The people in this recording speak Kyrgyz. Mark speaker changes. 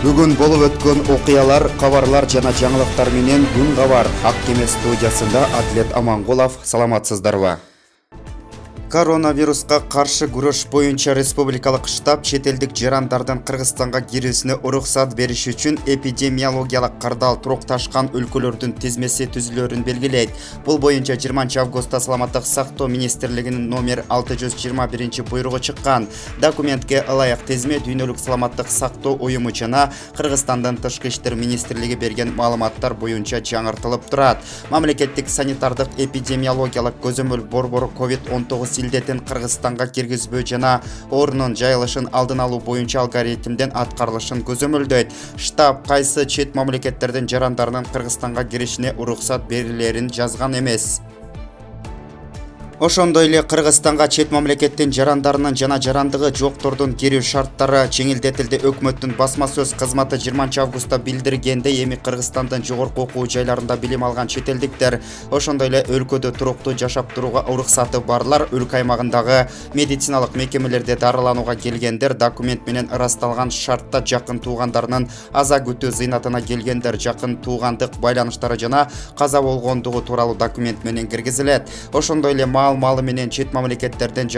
Speaker 1: Бүгін болып өткен окуялар, кабарлар жана жаңылыктар менен Күн кабар Ак кеме студиясында Адлет Аманголов. Саламатсыздарбы? Коронавируска каршы күрөш боюнча республикалык штаб чет элдик жарандардын Кыргызстанга кирүүсүнө уруксат бериш үчүн эпидемиологиялык кардал турукташкан өлкөлөрдүн тизмеси түзүлөрүн белгилейт. Бул боюнча 20 августта Саламаттык сактоо министрлигинин номер 621 буйругу чыккан. Документке ылайык тизме дүйнөлүк саламаттык сактоо уюму жана Кыргызстандын тышкы иштер министрлиги берген маалыматтар боюнча жаңыртылып турат. Мамлекеттик санитардык эпидемиологиялык көзөмөл борбору COVID-19 илдетин Кыргызстанга киргизбөө жана орунун жайылышын алдын алуу боюнча алгоритмден аткарылышын көзөмөлдөйт. Штаб кайсы чет мамлекеттердин жарандарынын Кыргызстанга киришине уруксат берилерин жазган эмес. Ошондой эле Кыргызстанга чет мамлекеттин жарандарынын жана жарандыгы жоктордун кирүү шарттары жеңилдетилди. Өкмөттүн басма сөз кызматы 20 августта билдиргенде, эми Кыргызстандын жогорку окуу жайларында билим алган чет элдиктер, ошондой эле өлкөдө туруктуу жашап турууга уруксаты барлар, өлкө аймагындагы медициналык мекемелерде дарыланууга келгендер, документ менен ырасталган шартта жакын туугандарынын аза күтүү зыйнатына келгендер, жакын туугандык байланыштары жана каза болгондугу тууралуу документ менен киргизилет. Ошондой эле малы менен чет мамлекеттерден